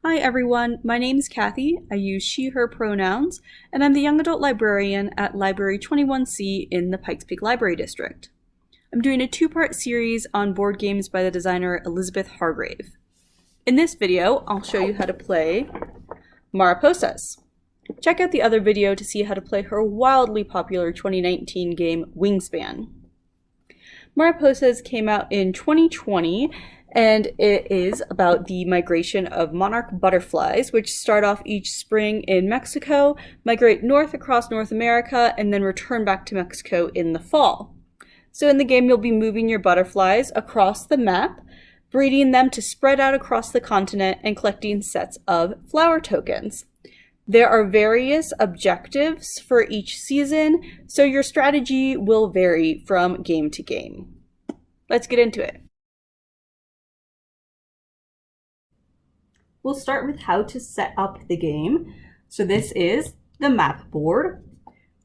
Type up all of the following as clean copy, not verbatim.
Hi everyone, my name is Kathy. I use she, her pronouns, and I'm the young adult librarian at Library 21C in the Pikes Peak Library District. I'm doing a two-part series on board games by the designer Elizabeth Hargrave. In this video, I'll show you how to play Mariposas. Check out the other video to see how to play her wildly popular 2019 game Wingspan. Mariposas came out in 2020, and it is about the migration of monarch butterflies, which start off each spring in Mexico, migrate north across North America, and then return back to Mexico in the fall. So in the game, you'll be moving your butterflies across the map, breeding them to spread out across the continent, and collecting sets of flower tokens. There are various objectives for each season, so your strategy will vary from game to game. Let's get into it. We'll start with how to set up the game. So this is the map board.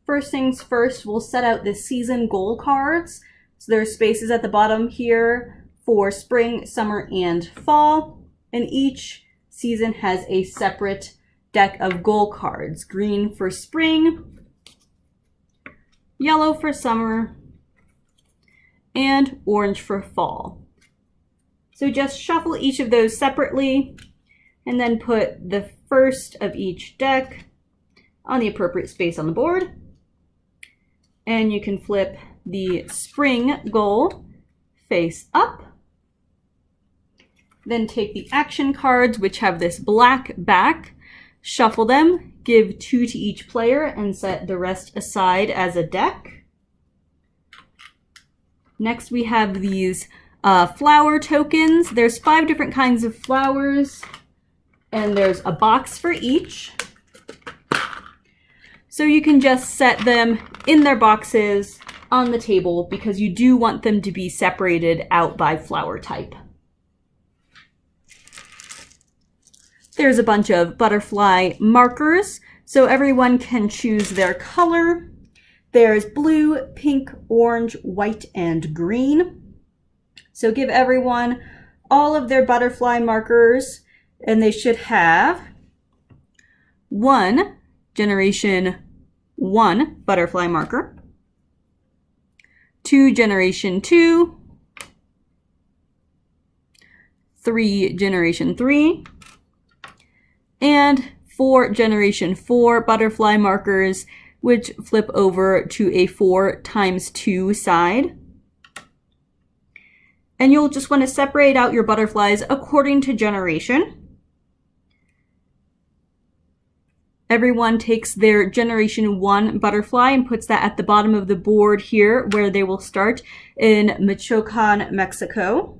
First things first, we'll set out the season goal cards. So there's spaces at the bottom here for spring, summer, and fall. And each season has a separate deck of goal cards. Green for spring, yellow for summer, and orange for fall. So just shuffle each of those separately, and then put the first of each deck on the appropriate space on the board. And you can flip the spring goal face up. Then take the action cards, which have this black back, shuffle them, give 2 to each player, and set the rest aside as a deck. Next we have these flower tokens. There's 5 different kinds of flowers, and there's a box for each. So you can just set them in their boxes on the table because you do want them to be separated out by flower type. There's a bunch of butterfly markers, so everyone can choose their color. There's blue, pink, orange, white, and green. So give everyone all of their butterfly markers, and they should have 1 Generation 1 butterfly marker, 2 Generation 2, 3 Generation 3, and 4 Generation 4 butterfly markers, which flip over to a 4x2 side. And you'll just want to separate out your butterflies according to generation. Everyone takes their Generation 1 butterfly and puts that at the bottom of the board here, where they will start in Michoacan, Mexico.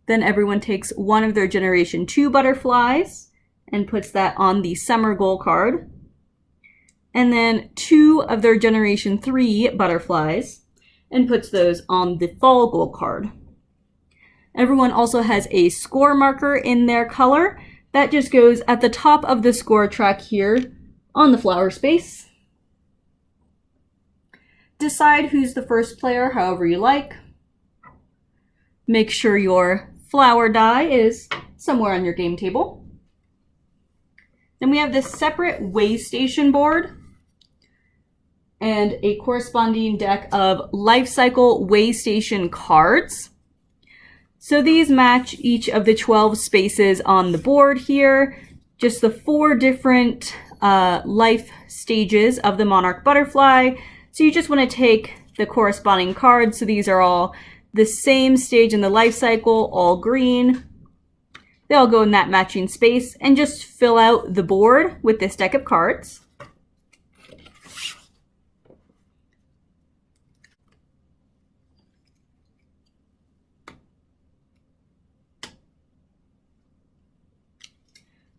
Then everyone takes one of their Generation 2 butterflies and puts that on the summer goal card. And then 2 of their Generation 3 butterflies and puts those on the fall goal card. Everyone also has a score marker in their color. That just goes at the top of the score track here on the flower space. Decide who's the first player however you like. Make sure your flower die is somewhere on your game table. Then we have this separate Waystation board and a corresponding deck of Lifecycle Waystation cards. So these match each of the 12 spaces on the board here, just the 4 different life stages of the monarch butterfly. So you just want to take the corresponding cards. So these are all the same stage in the life cycle, all green. They all go in that matching space, and just fill out the board with this deck of cards.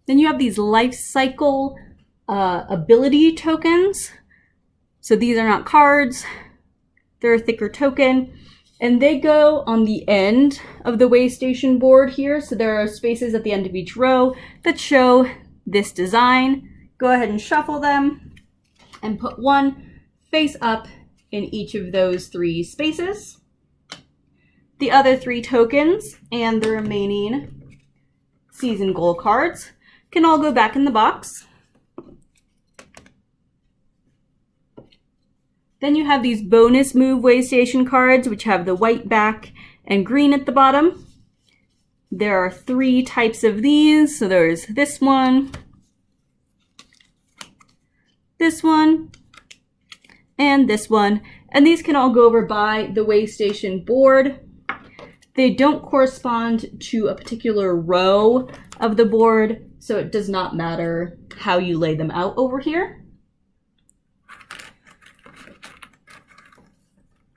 Then you have these life cycle ability tokens. So these are not cards, they're a thicker token, and they go on the end of the Waystation board here. So there are spaces at the end of each row that show this design. Go ahead and shuffle them and put one face up in each of those 3 spaces. The other 3 tokens and the remaining season goal cards can all go back in the box. Then you have these bonus move Waystation cards, which have the white back and green at the bottom. There are 3 types of these. So there's this one, and this one. And these can all go over by the Waystation board. They don't correspond to a particular row of the board, so it does not matter how you lay them out over here.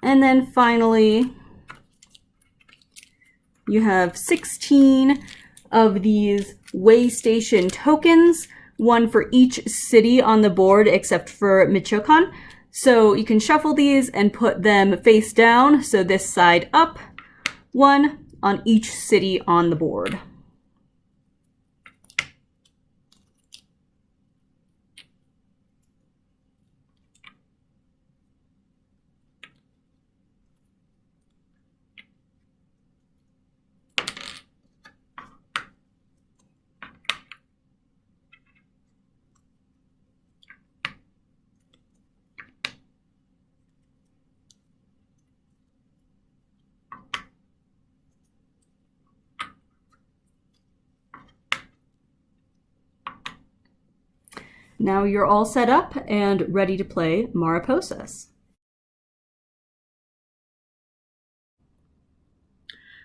And then finally, you have 16 of these Waystation tokens, one for each city on the board except for Michoacan. So you can shuffle these and put them face down, so this side up, one on each city on the board. Now you're all set up and ready to play Mariposas.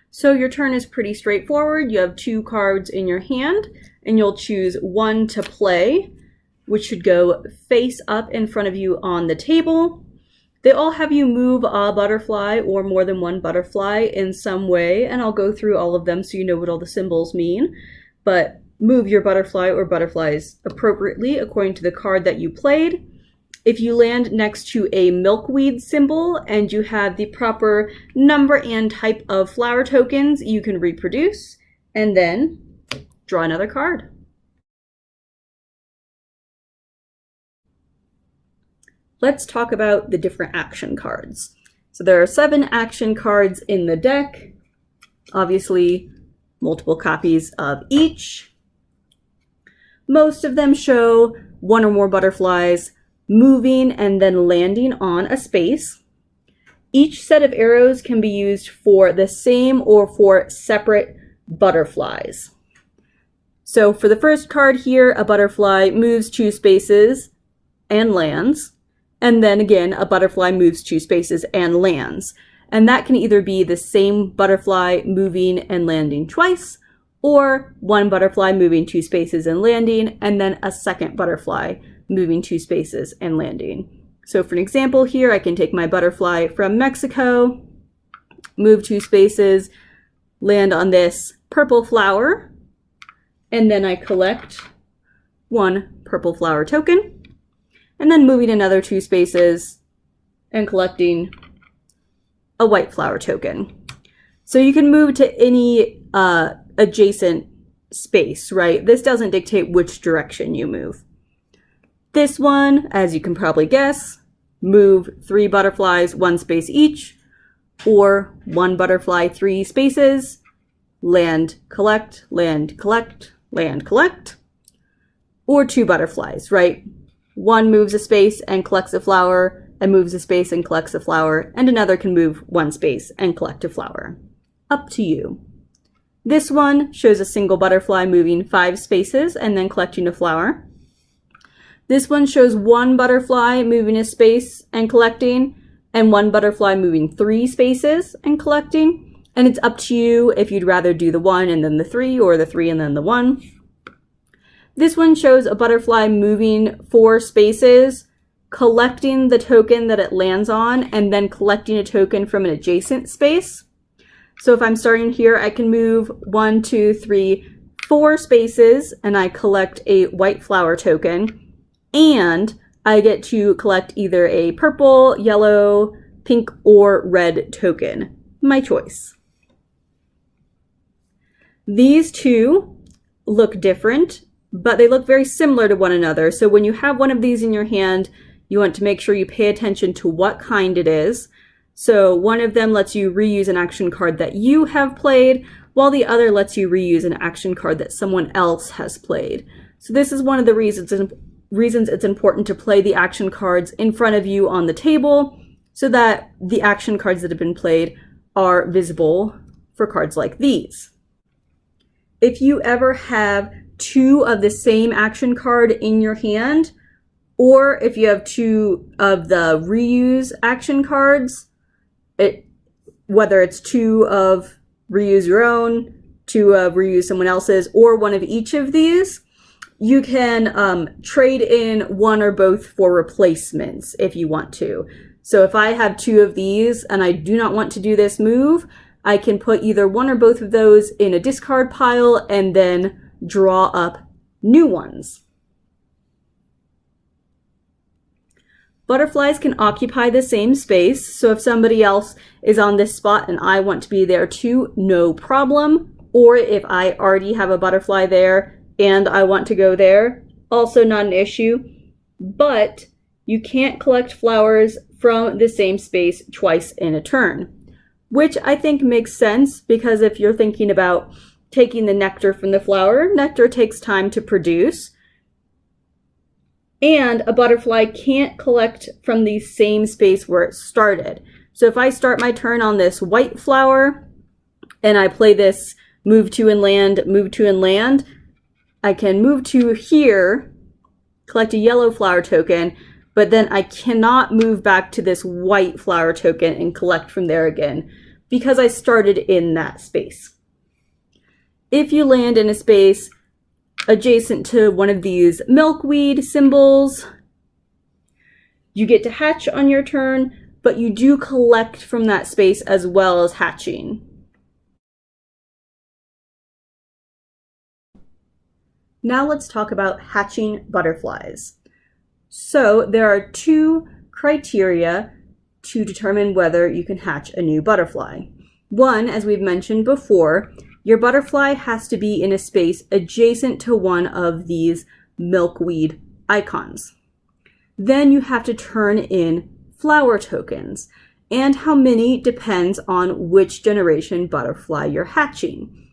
So your turn is pretty straightforward. You have 2 cards in your hand, and you'll choose one to play, which should go face up in front of you on the table. They all have you move a butterfly or more than one butterfly in some way, and I'll go through all of them so you know what all the symbols mean. But move your butterfly or butterflies appropriately according to the card that you played. If you land next to a milkweed symbol and you have the proper number and type of flower tokens, you can reproduce and then draw another card. Let's talk about the different action cards. So there are 7 action cards in the deck, obviously multiple copies of each. Most of them show 1 or more butterflies moving and then landing on a space. Each set of arrows can be used for the same or for separate butterflies. So for the first card here, a butterfly moves 2 spaces and lands. And then again, a butterfly moves 2 spaces and lands. And that can either be the same butterfly moving and landing twice, or one butterfly moving 2 spaces and landing, and then a second butterfly moving 2 spaces and landing. So for an example here, I can take my butterfly from Mexico, move 2 spaces, land on this purple flower, and then I collect 1 purple flower token, and then moving another 2 spaces and collecting a white flower token. So you can move to any adjacent space, right? This doesn't dictate which direction you move. This one, as you can probably guess, move 3 butterflies 1 space each, or 1 butterfly 3 spaces, land, collect, land, collect, land, collect, or 2 butterflies, right? One moves a space and collects a flower, and moves a space and collects a flower, and another can move 1 space and collect a flower. Up to you. This one shows a single butterfly moving 5 spaces and then collecting a flower. This one shows 1 butterfly moving a space and collecting, and 1 butterfly moving 3 spaces and collecting. And it's up to you if you'd rather do the 1 and then the 3, or the 3 and then the 1. This one shows a butterfly moving 4 spaces, collecting the token that it lands on, and then collecting a token from an adjacent space. So if I'm starting here, I can move 1, 2, 3, 4 spaces, and I collect a white flower token, and I get to collect either a purple, yellow, pink, or red token. My choice. These 2 look different, but they look very similar to one another. So when you have one of these in your hand, you want to make sure you pay attention to what kind it is. So one of them lets you reuse an action card that you have played, while the other lets you reuse an action card that someone else has played. So this is one of the reasons it's important to play the action cards in front of you on the table so that the action cards that have been played are visible for cards like these. If you ever have two of the same action card in your hand, or if you have two of the reuse action cards, whether it's two of reuse your own, two of reuse someone else's, or one of each of these, you can trade in one or both for replacements if you want to. So if I have two of these and I do not want to do this move, I can put either one or both of those in a discard pile and then draw up new ones. Butterflies can occupy the same space, so if somebody else is on this spot and I want to be there too, no problem. Or if I already have a butterfly there and I want to go there, also not an issue. But you can't collect flowers from the same space twice in a turn, which I think makes sense because if you're thinking about taking the nectar from the flower, nectar takes time to produce. And a butterfly can't collect from the same space where it started. So if I start my turn on this white flower and I play this move to and land, I can move to here, collect a yellow flower token, but then I cannot move back to this white flower token and collect from there again because I started in that space. If you land in a space adjacent to one of these milkweed symbols, you get to hatch on your turn, but you do collect from that space as well as hatching. Now let's talk about hatching butterflies. So there are two criteria to determine whether you can hatch a new butterfly. One, as we've mentioned before, your butterfly has to be in a space adjacent to one of these milkweed icons. Then you have to turn in flower tokens, and how many depends on which generation butterfly you're hatching.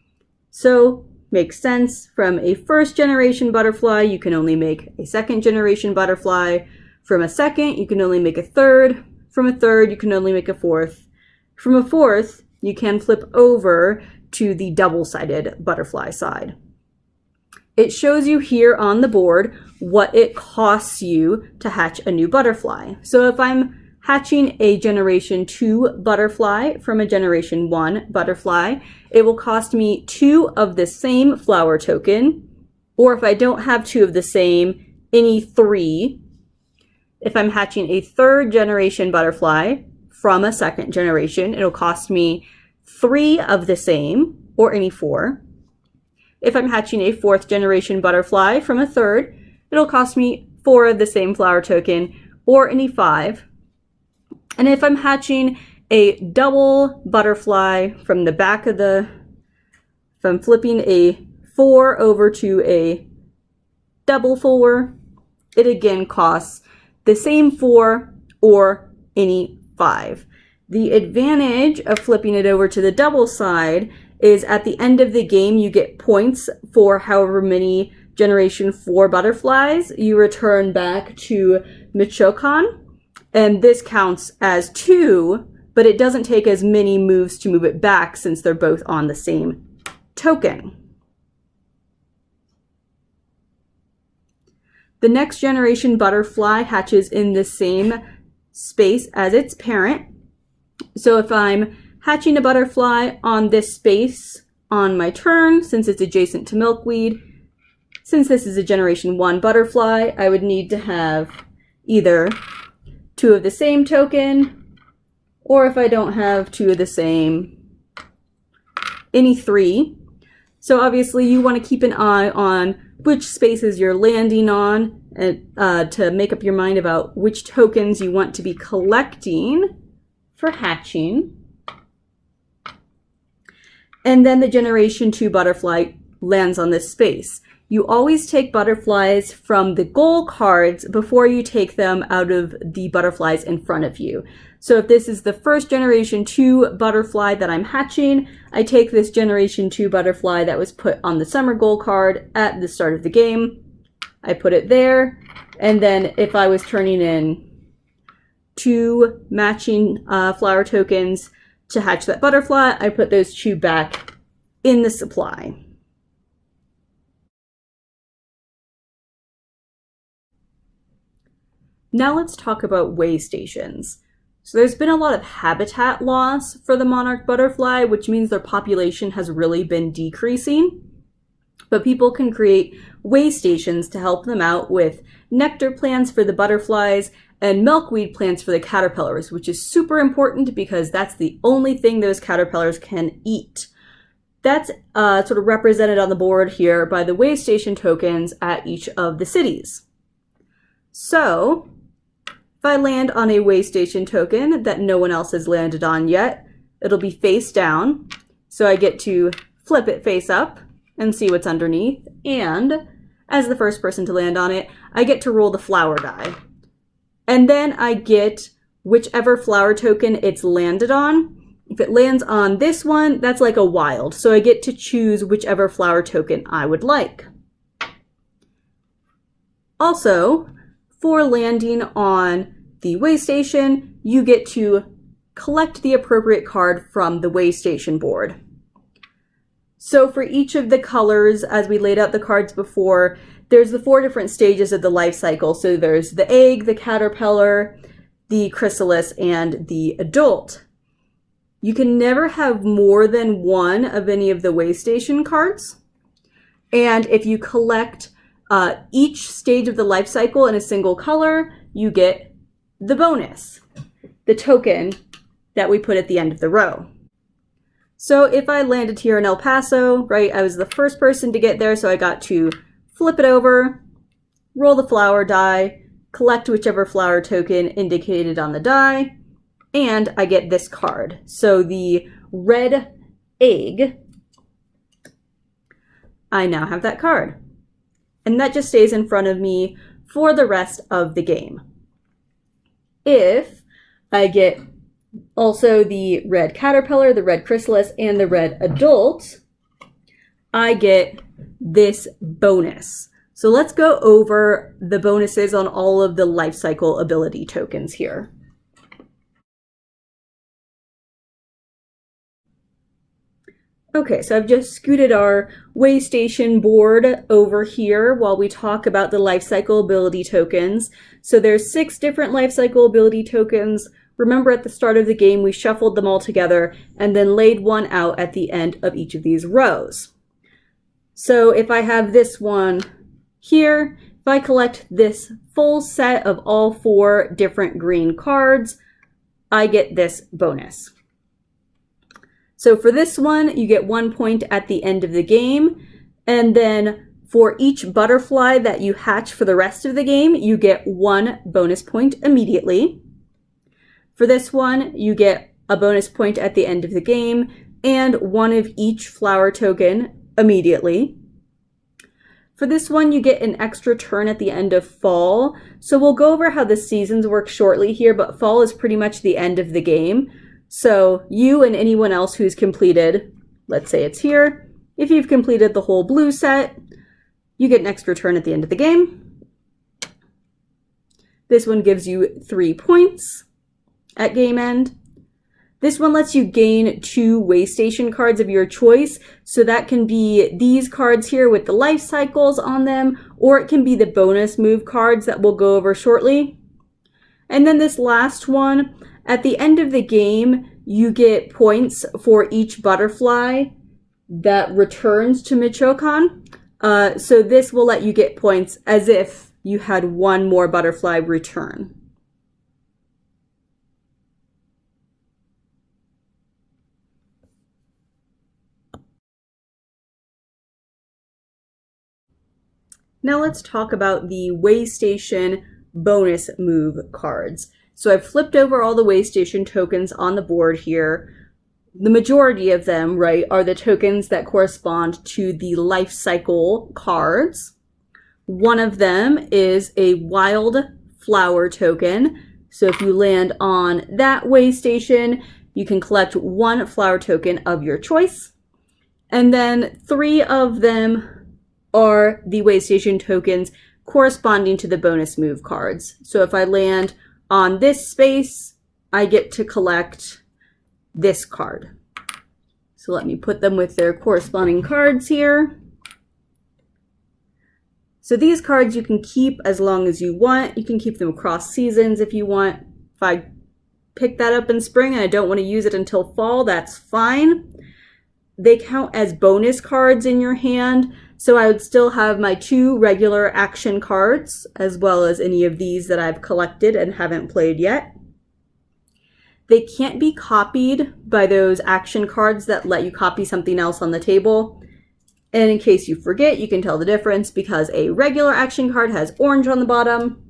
So, makes sense, from a first generation butterfly, you can only make a second generation butterfly. From a second, you can only make a third. From a third, you can only make a fourth. From a fourth, you can flip over to the double-sided butterfly side. It shows you here on the board what it costs you to hatch a new butterfly. So if I'm hatching a generation 2 butterfly from a generation 1 butterfly, it will cost me 2 of the same flower token, or if I don't have 2 of the same, any 3. If I'm hatching a 3rd generation butterfly from a 2nd generation, it'll cost me 3 of the same, or any 4. If I'm hatching a 4th generation butterfly from a 3rd, it'll cost me 4 of the same flower token, or any 5. And if I'm hatching a double butterfly from the back of if I'm flipping a 4 over to a double 4, it again costs the same 4 or any 5. The advantage of flipping it over to the double side is at the end of the game, you get points for however many generation 4 butterflies you return back to Michoacan. And this counts as 2, but it doesn't take as many moves to move it back since they're both on the same token. The next generation butterfly hatches in the same space as its parent. So if I'm hatching a butterfly on this space on my turn, since it's adjacent to milkweed, since this is a generation 1 butterfly, I would need to have either 2 of the same token, or if I don't have 2 of the same, any 3. So obviously you want to keep an eye on which spaces you're landing on and to make up your mind about which tokens you want to be collecting for hatching. And then the generation 2 butterfly lands on this space. you always take butterflies from the goal cards before you take them out of the butterflies in front of you. So if this is the first generation 2 butterfly that I'm hatching, I take this generation 2 butterfly that was put on the summer goal card at the start of the game. I put it there, and then if I was turning in 2 matching flower tokens to hatch that butterfly, I put those 2 back in the supply. Now let's talk about waystations. So there's been a lot of habitat loss for the monarch butterfly, which means their population has really been decreasing. But people can create waystations to help them out with nectar plants for the butterflies and milkweed plants for the caterpillars, which is super important because that's the only thing those caterpillars can eat. That's sort of represented on the board here by the waystation tokens at each of the cities. So if I land on a waystation token that no one else has landed on yet, it'll be face down. So I get to flip it face up and see what's underneath. And as the first person to land on it, I get to roll the flower die. And then I get whichever flower token it's landed on. If it lands on this one, that's like a wild. So I get to choose whichever flower token I would like. Also, for landing on the waystation, you get to collect the appropriate card from the waystation board. So for each of the colors, as we laid out the cards before, there's the 4 different stages of the life cycle. So there's the egg, the caterpillar, the chrysalis, and the adult. You can never have more than one of any of the waystation cards. And if you collect each stage of the life cycle in a single color, you get the bonus, the token that we put at the end of the row. So if I landed here in El Paso, right, I was the first person to get there, so I got to flip it over, roll the flower die, collect whichever flower token indicated on the die, and I get this card. So the red egg, I now have that card. And that just stays in front of me for the rest of the game. If I get also the red caterpillar, the red chrysalis, and the red adult, I get this bonus. So let's go over the bonuses on all of the life cycle ability tokens here. Okay, so I've just scooted our waystation board over here while we talk about the life cycle ability tokens. So there's 6 different life cycle ability tokens. Remember at the start of the game, we shuffled them all together and then laid one out at the end of each of these rows. So if I have this one here, if I collect this full set of all 4 different green cards, I get this bonus. So for this one, you get 1 point at the end of the game. And then for each butterfly that you hatch for the rest of the game, you get 1 bonus point immediately. For this one, you get a bonus point at the end of the game and 1 of each flower token immediately. For this one, you get an extra turn at the end of fall. So we'll go over how the seasons work shortly here, but fall is pretty much the end of the game. So you and anyone else who's completed, let's say it's here, if you've completed the whole blue set, you get an extra turn at the end of the game. This one gives you 3 points at game end. This one lets you gain 2 waystation cards of your choice. So that can be these cards here with the life cycles on them, or it can be the bonus move cards that we'll go over shortly. And then this last one, at the end of the game, you get points for each butterfly that returns to Michoacan. So this will let you get points as if you had 1 more butterfly return. Now let's talk about the Waystation bonus move cards. So I've flipped over all the Waystation tokens on the board here. the majority of them, right, are the tokens that correspond to the Lifecycle cards. One of them is a wild flower token. So if you land on that Waystation, you can collect one flower token of your choice. And then 3 of them are the Waystation tokens corresponding to the bonus move cards. So if I land on this space, I get to collect this card. So let me put them with their corresponding cards here. So these cards you can keep as long as you want. You can keep them across seasons if you want. If I pick that up in spring and I don't want to use it until fall, that's fine. They count as bonus cards in your hand. So I would still have my 2 regular action cards, as well as any of these that I've collected and haven't played yet. They can't be copied by those action cards that let you copy something else on the table. And in case you forget, you can tell the difference because a regular action card has orange on the bottom.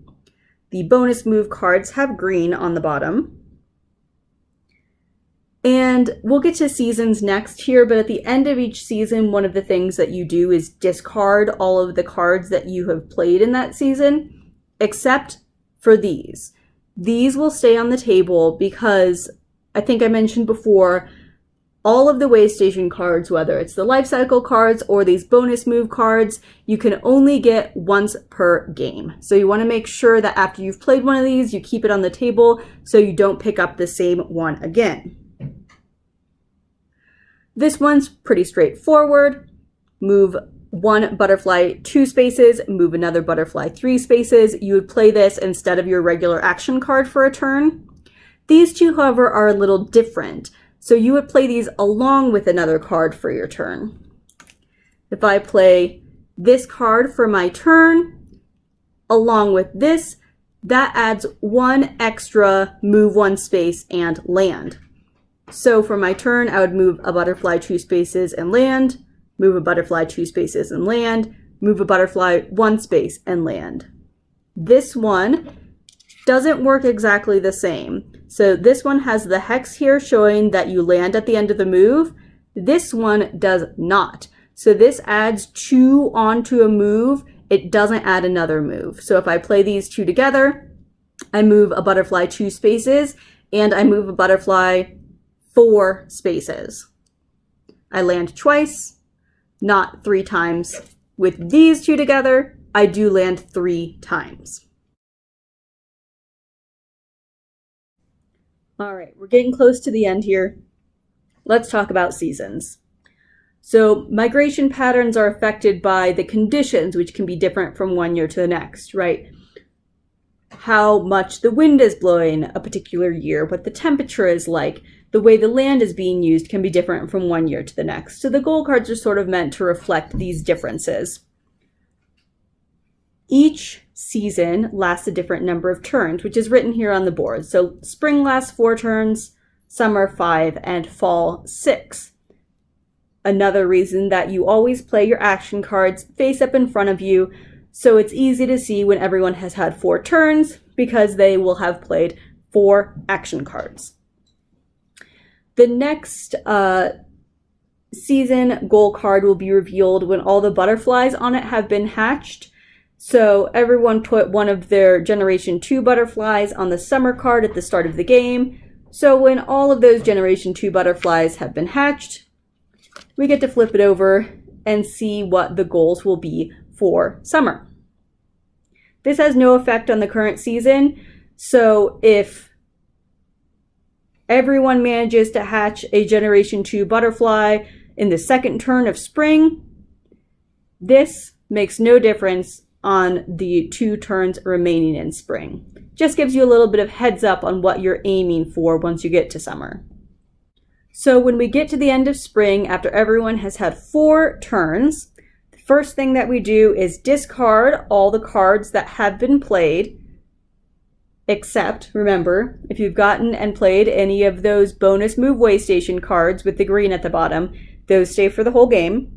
The bonus move cards have green on the bottom. And we'll get to seasons next here, but at the end of each season, one of the things that you do is discard all of the cards that you have played in that season, except for these. These will stay on the table because I think I mentioned before, all of the Waystation cards, whether it's the Lifecycle cards or these bonus move cards, you can only get once per game. So you want to make sure that after you've played one of these, you keep it on the table so you don't pick up the same one again. This one's pretty straightforward. Move 1 butterfly 2 spaces, move another butterfly 3 spaces. You would play this instead of your regular action card for a turn. These 2, however, are a little different. So you would play these along with another card for your turn. If I play this card for my turn, along with this, that adds 1 extra move 1 space and land. So for my turn, I would move a butterfly 2 spaces and land, move a butterfly 2 spaces and land, move a butterfly 1 space and land. This one doesn't work exactly the same. So this one has the hex here showing that you land at the end of the move. This one does not. So this adds 2 onto a move. It doesn't add another move. So if I play these 2 together, I move a butterfly 2 spaces and I move a butterfly 4 spaces. I land twice, not 3 times. With these 2 together, I do land 3 times. All right, we're getting close to the end here. Let's talk about seasons. So migration patterns are affected by the conditions, which can be different from one year to the next, right? How much the wind is blowing a particular year, what the temperature is like, the way the land is being used can be different from one year to the next. So the goal cards are sort of meant to reflect these differences. Each season lasts a different number of turns, which is written here on the board. So spring lasts 4 turns, summer 5, and fall 6. Another reason that you always play your action cards face up in front of you, so it's easy to see when everyone has had 4 turns because they will have played 4 action cards. The next season goal card will be revealed when all the butterflies on it have been hatched. So everyone put one of their Generation 2 butterflies on the summer card at the start of the game. So when all of those Generation 2 butterflies have been hatched, we get to flip it over and see what the goals will be for summer. This has no effect on the current season. So if everyone manages to hatch a Generation 2 butterfly in the second turn of spring, this makes no difference on the 2 turns remaining in spring. Just gives you a little bit of heads up on what you're aiming for once you get to summer. So when we get to the end of spring, after everyone has had 4 turns, the first thing that we do is discard all the cards that have been played, except, remember, if you've gotten and played any of those bonus move Waystation cards with the green at the bottom, those stay for the whole game.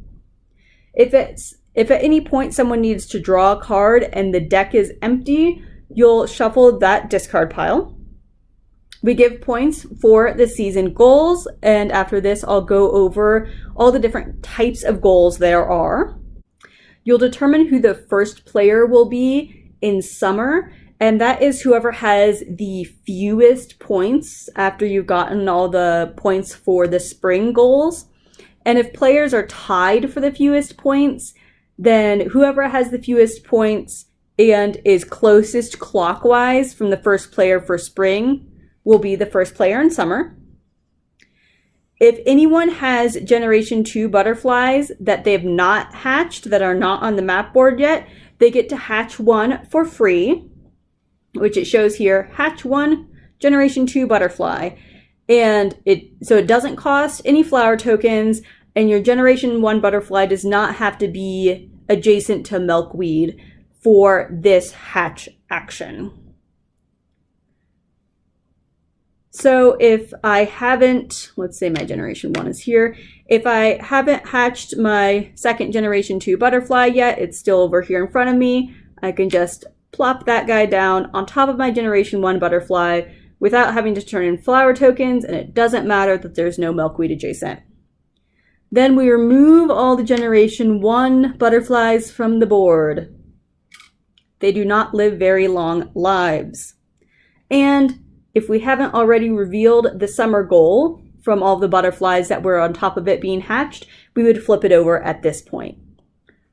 If at any point someone needs to draw a card and the deck is empty, you'll shuffle that discard pile. We give points for the season goals, and after this I'll go over all the different types of goals there are. You'll determine who the first player will be in summer, and that is whoever has the fewest points after you've gotten all the points for the spring goals. And if players are tied for the fewest points, then whoever has the fewest points and is closest clockwise from the first player for spring will be the first player in summer. If anyone has Generation 2 butterflies that they have not hatched, that are not on the map board yet, they get to hatch one for free, which it shows here, hatch one Generation 2 butterfly. And so it doesn't cost any flower tokens, and your Generation 1 butterfly does not have to be adjacent to milkweed for this hatch action. So if I haven't, let's say my Generation 1 is here. If I haven't hatched my second Generation 2 butterfly yet, it's still over here in front of me. I can just plop that guy down on top of my Generation 1 butterfly without having to turn in flower tokens, and it doesn't matter that there's no milkweed adjacent. Then we remove all the Generation 1 butterflies from the board. They do not live very long lives. And if we haven't already revealed the summer goal from all the butterflies that were on top of it being hatched, we would flip it over at this point.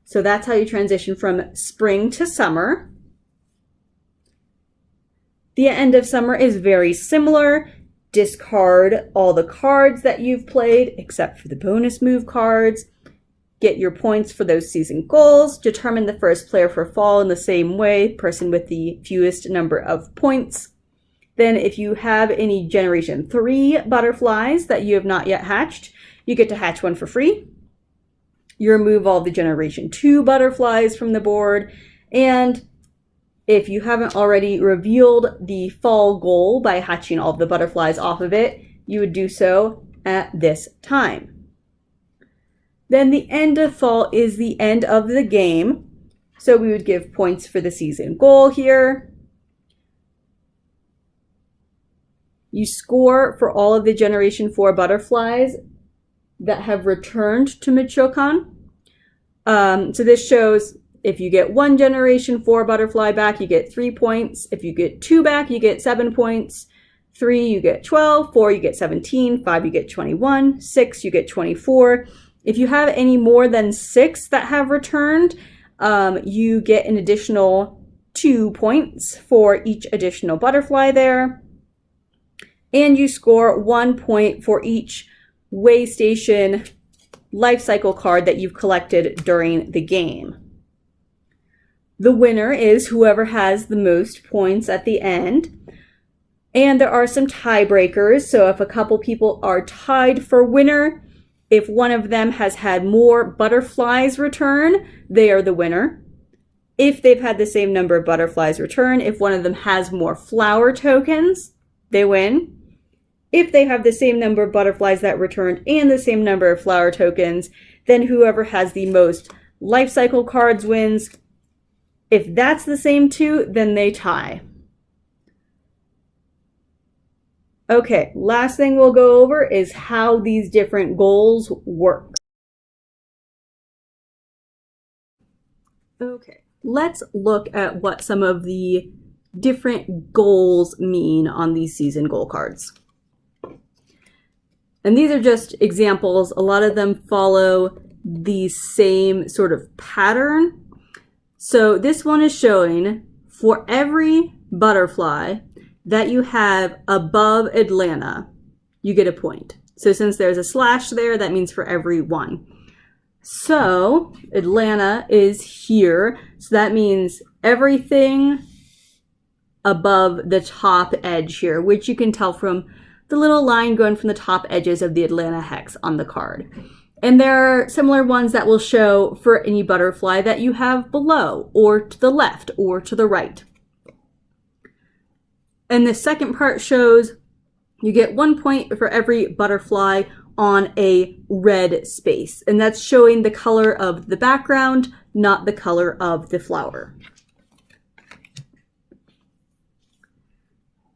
So that's how you transition from spring to summer. The end of summer is very similar. Discard all the cards that you've played, except for the bonus move cards. Get your points for those season goals. Determine the first player for fall in the same way, person with the fewest number of points. Then if you have any Generation 3 butterflies that you have not yet hatched, you get to hatch one for free. You remove all the Generation 2 butterflies from the board. And if you haven't already revealed the fall goal by hatching all of the butterflies off of it, you would do so at this time. Then the end of fall is the end of the game. So we would give points for the season goal here. You score for all of the Generation 4 butterflies that have returned to Michoacan. So this shows if you get one Generation 4 butterfly back, you get 3 points. If you get 2 back, you get 7 points. 3, you get 12. 4, you get 17. 5, you get 21. 6, you get 24. If you have any more than 6 that have returned, you get an additional 2 points for each additional butterfly there. And you score 1 point for each Waystation Lifecycle card that you've collected during the game. The winner is whoever has the most points at the end. And there are some tiebreakers. So if a couple people are tied for winner, if one of them has had more butterflies return, they are the winner. If they've had the same number of butterflies return, if one of them has more flower tokens, they win. If they have the same number of butterflies that returned and the same number of flower tokens, then whoever has the most life cycle cards wins. If that's the same two, then they tie. Okay, last thing we'll go over is how these different goals work. Okay, let's look at what some of the different goals mean on these season goal cards. And these are just examples. A lot of them follow the same sort of pattern. So this one is showing for every butterfly that you have above Atlanta, you get a point. So since there's a slash there, that means for every one. So Atlanta is here. So that means everything above the top edge here, which you can tell from the little line going from the top edges of the Atlanta hex on the card. And there are similar ones that will show for any butterfly that you have below, or to the left, or to the right. And the second part shows you get 1 point for every butterfly on a red space. And that's showing the color of the background, not the color of the flower.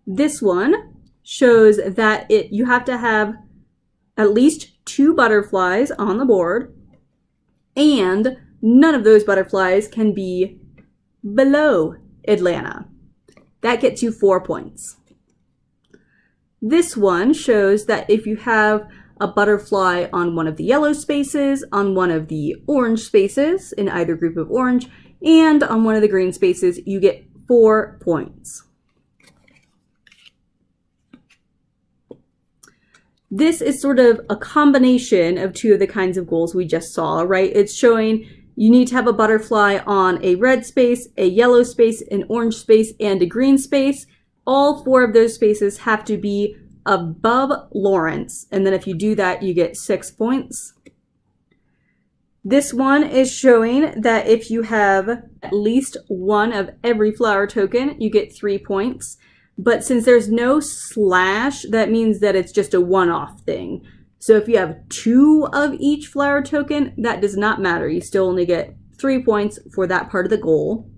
This one shows that you have to have at least 2 butterflies on the board, and none of those butterflies can be below Atlanta. That gets you 4 points. This one shows that if you have a butterfly on one of the yellow spaces, on one of the orange spaces in either group of orange, and on one of the green spaces, you get 4 points. This is sort of a combination of 2 of the kinds of goals we just saw, right? It's showing you need to have a butterfly on a red space, a yellow space, an orange space, and a green space. All 4 of those spaces have to be above Lawrence, and then if you do that, you get 6 points. This one is showing that if you have at least 1 of every flower token, you get 3 points. But since there's no slash, that means that it's just a one-off thing. So if you have 2 of each flower token, that does not matter. You still only get 3 points for that part of the goal.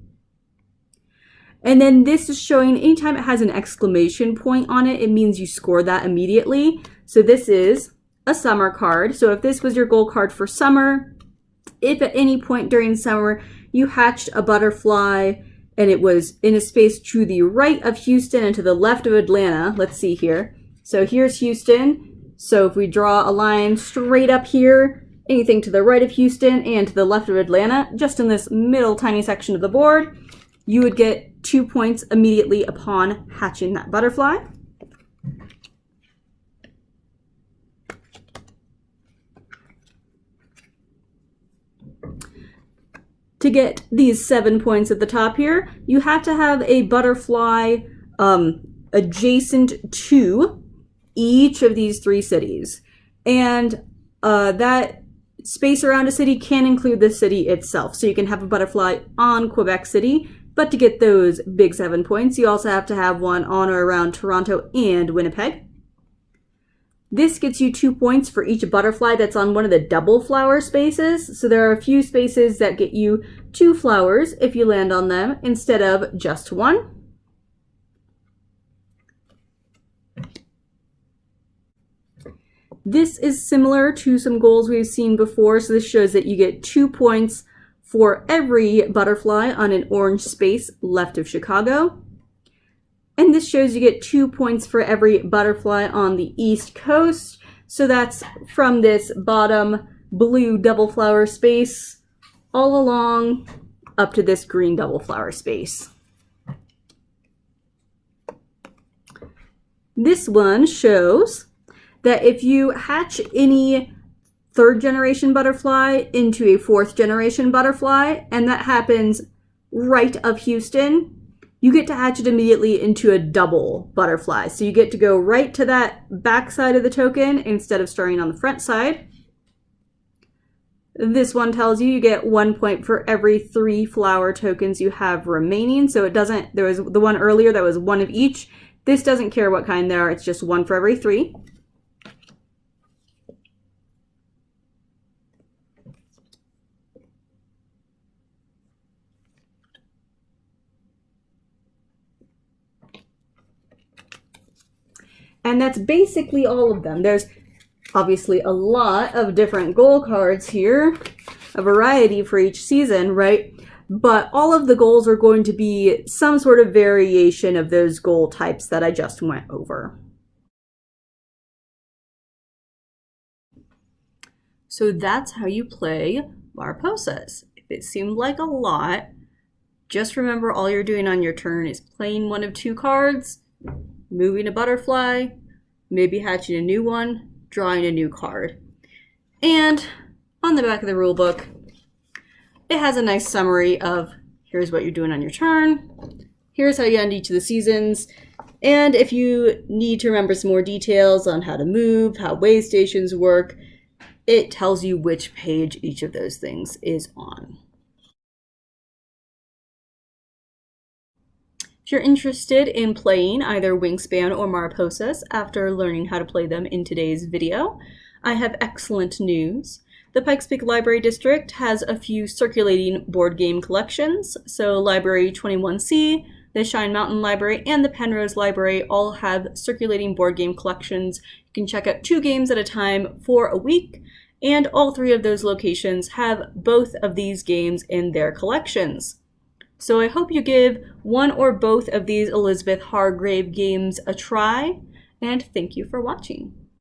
And then this is showing anytime it has an exclamation point on it, it means you score that immediately. So this is a summer card. So if this was your goal card for summer, if at any point during summer you hatched a butterfly and it was in a space to the right of Houston and to the left of Atlanta, let's see here. So here's Houston. So if we draw a line straight up here, anything to the right of Houston and to the left of Atlanta, just in this middle tiny section of the board, you would get 2 points immediately upon hatching that butterfly. To get these 7 points at the top here, you have to have a butterfly adjacent to each of these 3 cities. And that space around a city can include the city itself. So you can have a butterfly on Quebec City, but to get those big 7 points, you also have to have one on or around Toronto and Winnipeg. This gets you 2 points for each butterfly that's on one of the double flower spaces. So there are a few spaces that get you 2 flowers if you land on them instead of just 1. This is similar to some goals we've seen before. So this shows that you get 2 points for every butterfly on an orange space left of Chicago. And this shows you get 2 points for every butterfly on the East Coast. So that's from this bottom blue double flower space all along up to this green double flower space. This one shows that if you hatch any 3rd generation butterfly into a 4th generation butterfly, and that happens right of Houston, you get to hatch it immediately into a double butterfly. So you get to go right to that back side of the token instead of starting on the front side. This one tells you get 1 point for every 3 flower tokens you have remaining. So it doesn't, there was the one earlier that was 1 of each. This doesn't care what kind they are, it's just 1 for every 3. And that's basically all of them. There's obviously a lot of different goal cards here, a variety for each season, right? But all of the goals are going to be some sort of variation of those goal types that I just went over. So that's how you play Mariposas. If it seemed like a lot, just remember all you're doing on your turn is playing one of 2 cards, moving a butterfly, maybe hatching a new one, drawing a new card. And on the back of the rule book, it has a nice summary of here's what you're doing on your turn, here's how you end each of the seasons, and if you need to remember some more details on how to move, how Waystations work, it tells you which page each of those things is on. If you're interested in playing either Wingspan or Mariposas after learning how to play them in today's video, I have excellent news. The Pikes Peak Library District has a few circulating board game collections. So Library 21C, The Shine Mountain Library and the Penrose Library all have circulating board game collections. You can check out 2 games at a time for a week, and all 3 of those locations have both of these games in their collections. So I hope you give one or both of these Elizabeth Hargrave games a try, and thank you for watching.